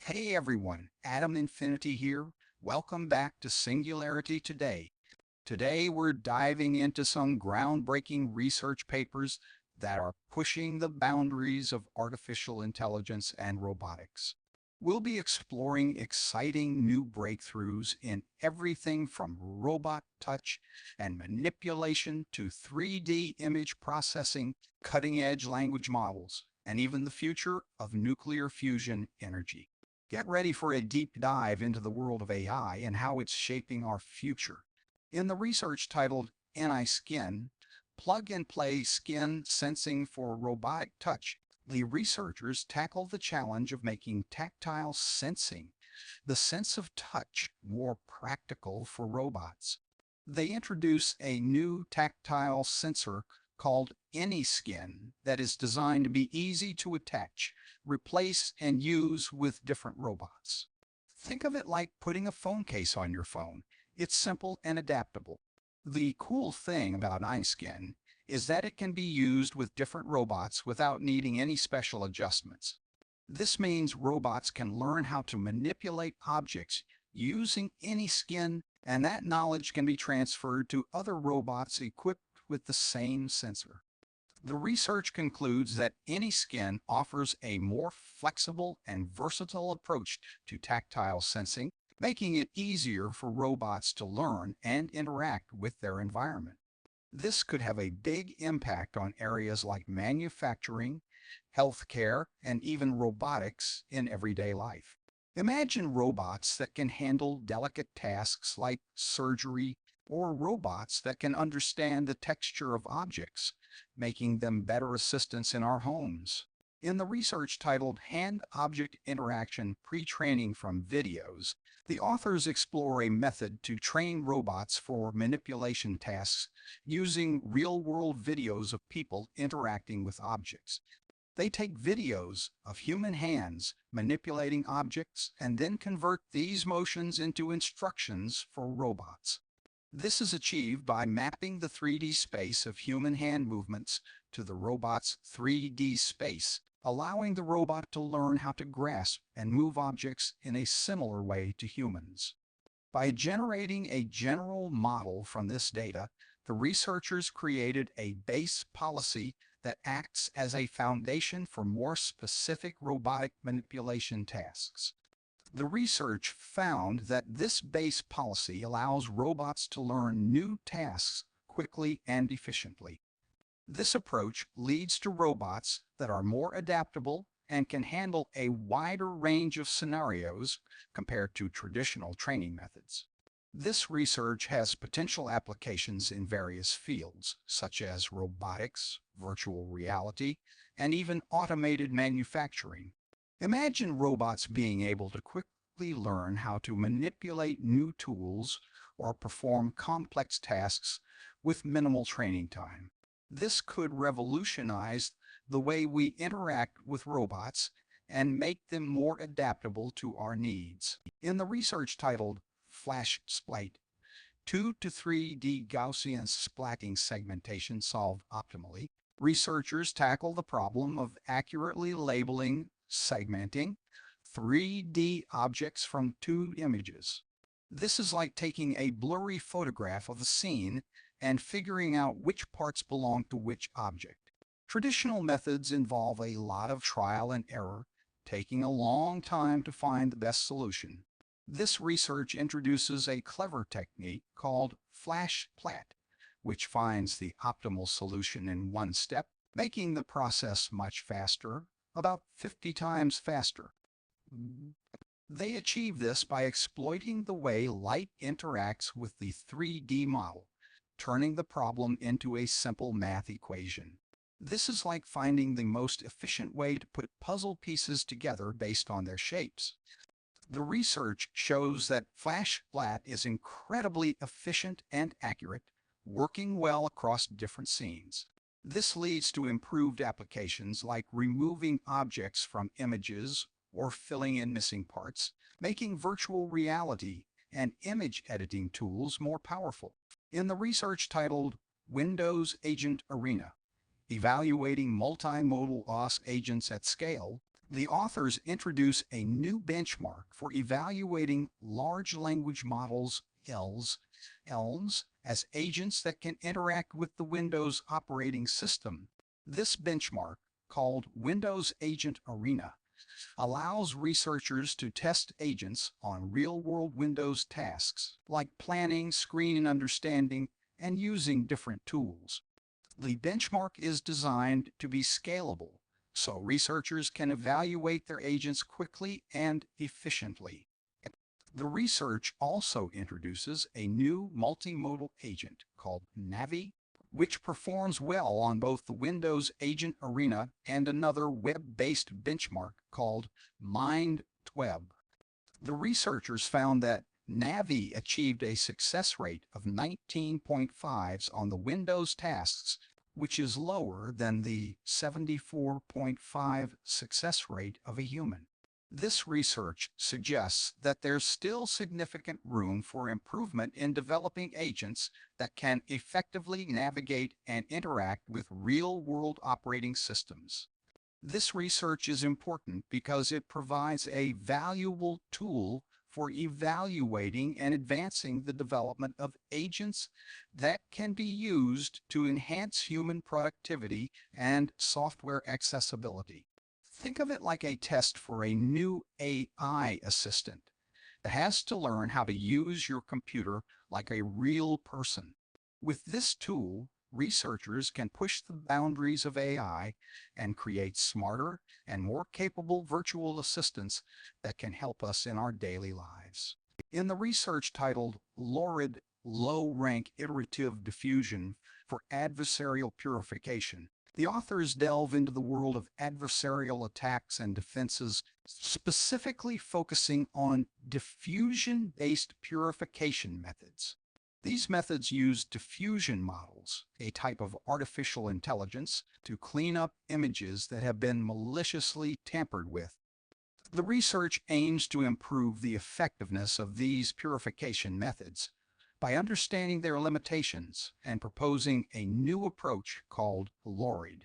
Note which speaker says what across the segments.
Speaker 1: Hey everyone, Adam Infinity here. Welcome back to Singularity Today. Today we're diving into some groundbreaking research papers that are pushing the boundaries of artificial intelligence and robotics. We'll be exploring exciting new breakthroughs in everything from robot touch and manipulation to 3D image processing, cutting-edge language models, and even the future of nuclear fusion energy. Get ready for a deep dive into the world of AI and how it's shaping our future. In the research titled Skin, Plug and Play Skin Sensing for Robotic Touch, the researchers tackle the challenge of making tactile sensing, the sense of touch, more practical for robots. They introduce a new tactile sensor called AnySkin that is designed to be easy to attach, replace, and use with different robots. Think of it like putting a phone case on your phone. It's simple and adaptable. The cool thing about iSkin is that it can be used with different robots without needing any special adjustments. This means robots can learn how to manipulate objects using any skin, and that knowledge can be transferred to other robots equipped with the same sensor. The research concludes that any skin offers a more flexible and versatile approach to tactile sensing, making it easier for robots to learn and interact with their environment. This could have a big impact on areas like manufacturing, healthcare, and even robotics in everyday life. Imagine robots that can handle delicate tasks like surgery, or robots that can understand the texture of objects, making them better assistants in our homes. In the research titled Hand-Object Interaction Pre-Training from Videos, the authors explore a method to train robots for manipulation tasks using real-world videos of people interacting with objects. They take videos of human hands manipulating objects and then convert these motions into instructions for robots. This is achieved by mapping the 3D space of human hand movements to the robot's 3D space, allowing the robot to learn how to grasp and move objects in a similar way to humans. By generating a general model from this data, the researchers created a base policy that acts as a foundation for more specific robotic manipulation tasks. The research found that this base policy allows robots to learn new tasks quickly and efficiently. This approach leads to robots that are more adaptable and can handle a wider range of scenarios compared to traditional training methods. This research has potential applications in various fields, such as robotics, virtual reality, and even automated manufacturing. Imagine robots being able to quickly learn how to manipulate new tools or perform complex tasks with minimal training time. This could revolutionize the way we interact with robots and make them more adaptable to our needs. In the research titled Flash Splite, 2 to 3D Gaussian splatting segmentation solved optimally, researchers tackle the problem of accurately labeling, segmenting 3D objects from two images. This is like taking a blurry photograph of a scene and figuring out which parts belong to which object. Traditional methods involve a lot of trial and error, taking a long time to find the best solution. This research introduces a clever technique called Flash Plat, which finds the optimal solution in one step, making the process much faster, about 50 times faster. They achieve this by exploiting the way light interacts with the 3D model, turning the problem into a simple math equation. This is like finding the most efficient way to put puzzle pieces together based on their shapes. The research shows that Flash Plat is incredibly efficient and accurate, working well across different scenes. This leads to improved applications like removing objects from images or filling in missing parts, making virtual reality and image editing tools more powerful. In the research titled Windows Agent Arena, Evaluating Multimodal OS Agents at Scale, The authors introduce a new benchmark for evaluating large language models, LLMs, as agents that can interact with the Windows operating system. This benchmark, called Windows Agent Arena, allows researchers to test agents on real-world Windows tasks, like planning, screen understanding, and using different tools. The benchmark is designed to be scalable, so researchers can evaluate their agents quickly and efficiently. The research also introduces a new multimodal agent called Navi, which performs well on both the Windows Agent Arena and another web-based benchmark called MindWeb. The researchers found that Navi achieved a success rate of 19.5s on the Windows tasks, which is lower than the 74.5 success rate of a human. This research suggests that there's still significant room for improvement in developing agents that can effectively navigate and interact with real-world operating systems. This research is important because it provides a valuable tool for evaluating and advancing the development of agents that can be used to enhance human productivity and software accessibility. Think of it like a test for a new AI assistant that has to learn how to use your computer like a real person. With this tool, researchers can push the boundaries of AI and create smarter and more capable virtual assistants that can help us in our daily lives. In the research titled Lurid Low-Rank Iterative Diffusion for Adversarial Purification, the authors delve into the world of adversarial attacks and defenses, specifically focusing on diffusion-based purification methods. These methods use diffusion models, a type of artificial intelligence, to clean up images that have been maliciously tampered with. The research aims to improve the effectiveness of these purification methods by understanding their limitations and proposing a new approach called Lurid.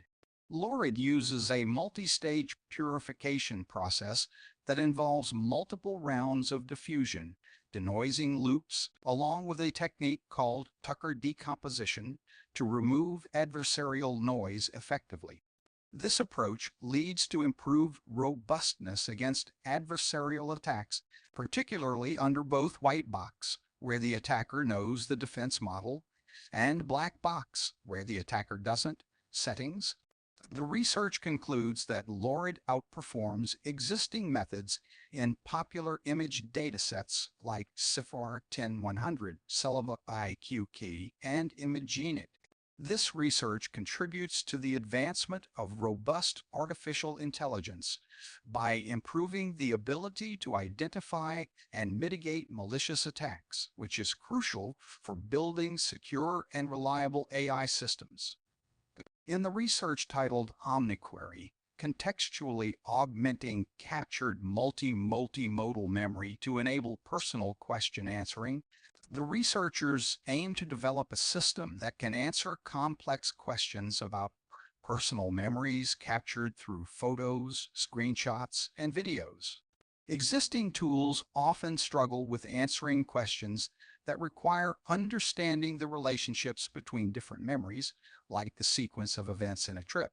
Speaker 1: Lurid uses a multi-stage purification process that involves multiple rounds of diffusion, denoising loops, along with a technique called Tucker decomposition to remove adversarial noise effectively. This approach leads to improved robustness against adversarial attacks, particularly under both white box, where the attacker knows the defense model, and black box, where the attacker doesn't, settings. The research concludes that Lurid outperforms existing methods in popular image datasets like CIFAR 10100, Sullivan IQ Key, and ImageNet. This research contributes to the advancement of robust artificial intelligence by improving the ability to identify and mitigate malicious attacks, which is crucial for building secure and reliable AI systems. In the research titled OmniQuery, Contextually Augmenting Captured Multimodal Memory to Enable Personal Question Answering, the researchers aim to develop a system that can answer complex questions about personal memories captured through photos, screenshots, and videos. Existing tools often struggle with answering questions that require understanding the relationships between different memories, like the sequence of events in a trip.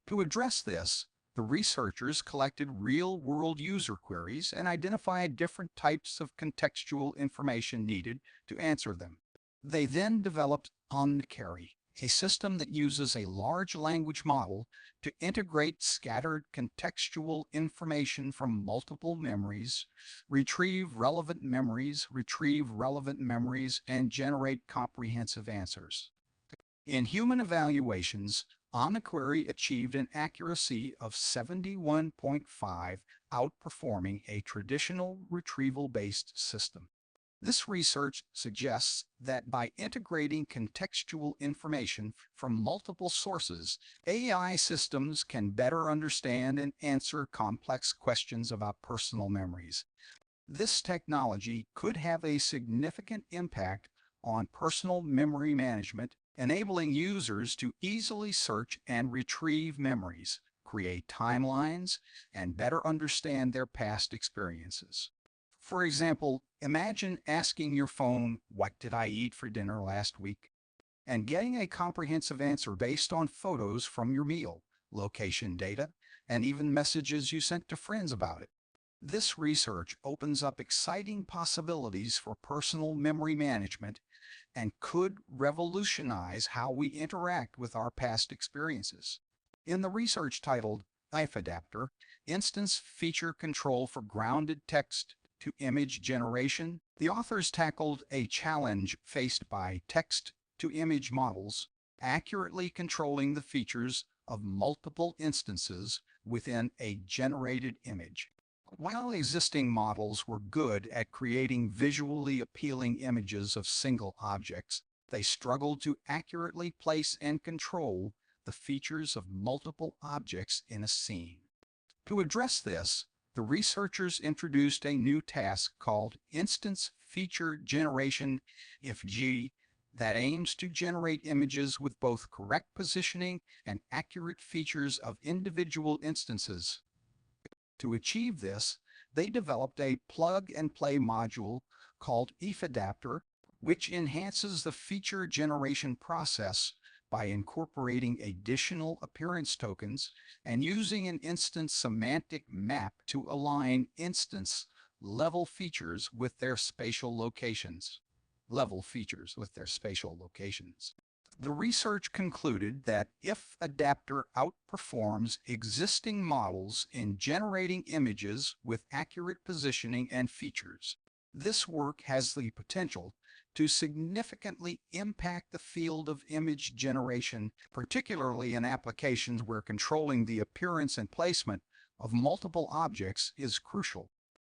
Speaker 1: To address this, the researchers collected real-world user queries and identified different types of contextual information needed to answer them. They then developed OmniQuery, a system that uses a large language model to integrate scattered contextual information from multiple memories, retrieve relevant memories, and generate comprehensive answers. In human evaluations, OmniQuery achieved an accuracy of 71.5, outperforming a traditional retrieval-based system. This research suggests that by integrating contextual information from multiple sources, AI systems can better understand and answer complex questions about personal memories. This technology could have a significant impact on personal memory management, enabling users to easily search and retrieve memories, create timelines, and better understand their past experiences. For example, imagine asking your phone, "What did I eat for dinner last week?" and getting a comprehensive answer based on photos from your meal, location data, and even messages you sent to friends about it. This research opens up exciting possibilities for personal memory management and could revolutionize how we interact with our past experiences. In the research titled Adapter, Instance Feature Control for Grounded Text to Image Generation, the authors tackled a challenge faced by text-to-image models, accurately controlling the features of multiple instances within a generated image. While existing models were good at creating visually appealing images of single objects, they struggled to accurately place and control the features of multiple objects in a scene. To address this, the researchers introduced a new task called Instance Feature Generation (IFG) that aims to generate images with both correct positioning and accurate features of individual instances. To achieve this, they developed a plug-and-play module called Adapter, which enhances the feature generation process by incorporating additional appearance tokens and using an instance semantic map to align instance level features with their spatial locations. The research concluded that if Adapter outperforms existing models in generating images with accurate positioning and features, this work has the potential to significantly impact the field of image generation, particularly in applications where controlling the appearance and placement of multiple objects is crucial.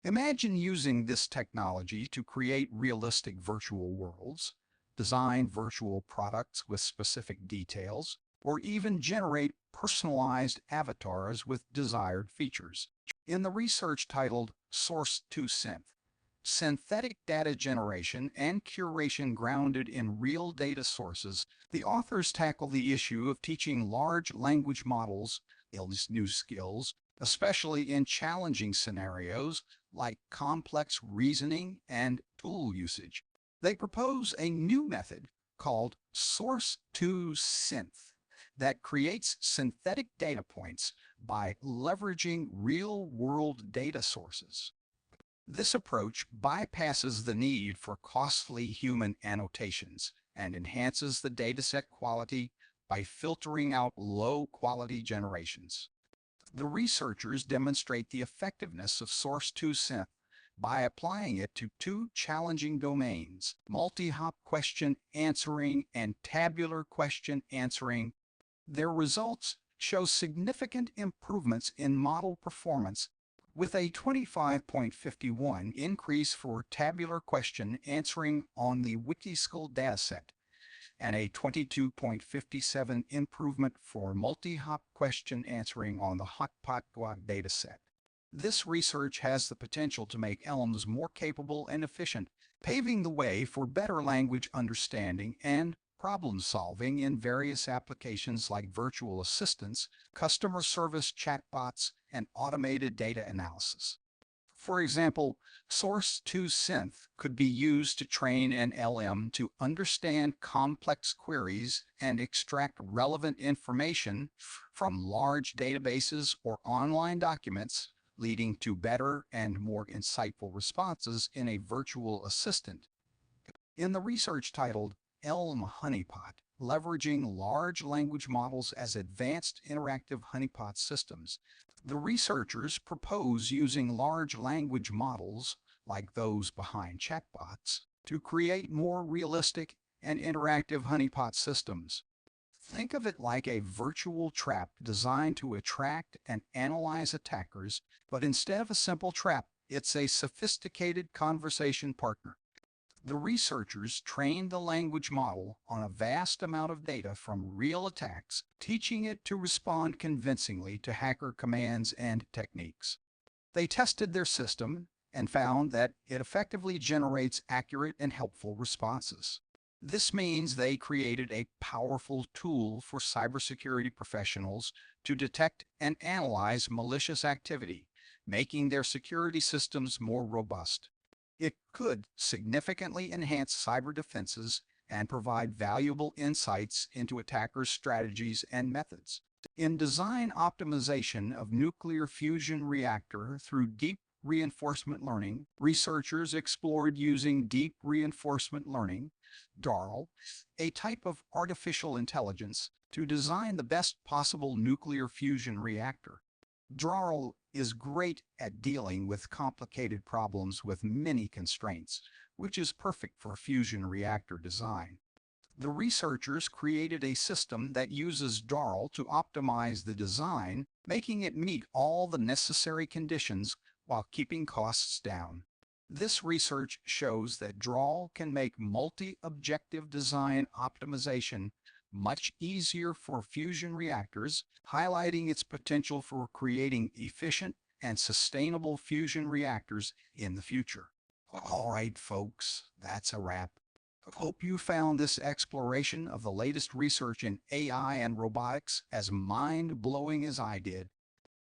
Speaker 1: Imagine using this technology to create realistic virtual worlds, design virtual products with specific details, or even generate personalized avatars with desired features. In the research titled Source to Synth, Synthetic Data Generation and Curation Grounded in Real Data Sources, the authors tackle the issue of teaching large language models these new skills, especially in challenging scenarios like complex reasoning and tool usage. They propose a new method called Source to Synth that creates synthetic data points by leveraging real-world data sources. This approach bypasses the need for costly human annotations and enhances the dataset quality by filtering out low-quality generations. The researchers demonstrate the effectiveness of Source to Synth by applying it to two challenging domains, multi-hop question answering and tabular question answering. Their results show significant improvements in model performance, with a 25.51 increase for tabular question answering on the Wikischool dataset and a 22.57 improvement for multi-hop question answering on the Honeypot dataset. This research has the potential to make LMs more capable and efficient, paving the way for better language understanding and problem solving in various applications like virtual assistants, customer service chatbots, and automated data analysis. For example, Source to Synth could be used to train an LM to understand complex queries and extract relevant information from large databases or online documents, leading to better and more insightful responses in a virtual assistant. In the research titled Honeypot, Leveraging Large Language Models as Advanced Interactive Honeypot Systems, the researchers propose using large language models, like those behind chatbots, to create more realistic and interactive honeypot systems. Think of it like a virtual trap designed to attract and analyze attackers, but instead of a simple trap, it's a sophisticated conversation partner. The researchers trained the language model on a vast amount of data from real attacks, teaching it to respond convincingly to hacker commands and techniques. They tested their system and found that it effectively generates accurate and helpful responses. This means they created a powerful tool for cybersecurity professionals to detect and analyze malicious activity, making their security systems more robust. It could significantly enhance cyber defenses and provide valuable insights into attackers' strategies and methods. In design optimization of nuclear fusion reactor through deep reinforcement learning, researchers explored using deep reinforcement learning, DARL, a type of artificial intelligence, to design the best possible nuclear fusion reactor. DARL is great at dealing with complicated problems with many constraints, which is perfect for fusion reactor design. The researchers created a system that uses DARL to optimize the design, making it meet all the necessary conditions while keeping costs down. This research shows that DARL can make multi-objective design optimization much easier for fusion reactors, highlighting its potential for creating efficient and sustainable fusion reactors in the future. All right, folks, that's a wrap. Hope you found this exploration of the latest research in AI and robotics as mind-blowing as I did.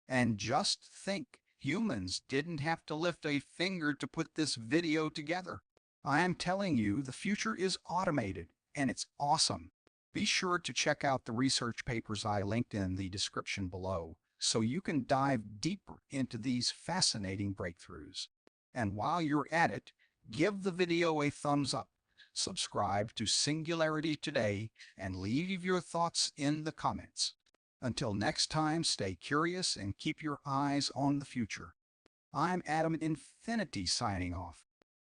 Speaker 1: And just think, humans didn't have to lift a finger to put this video together. I am telling you, the future is automated, and it's awesome. Be sure to check out the research papers I linked in the description below, so you can dive deeper into these fascinating breakthroughs. And while you're at it, give the video a thumbs up, subscribe to Singularity today, and leave your thoughts in the comments. Until next time, stay curious and keep your eyes on the future. I'm Adam Infinity signing off.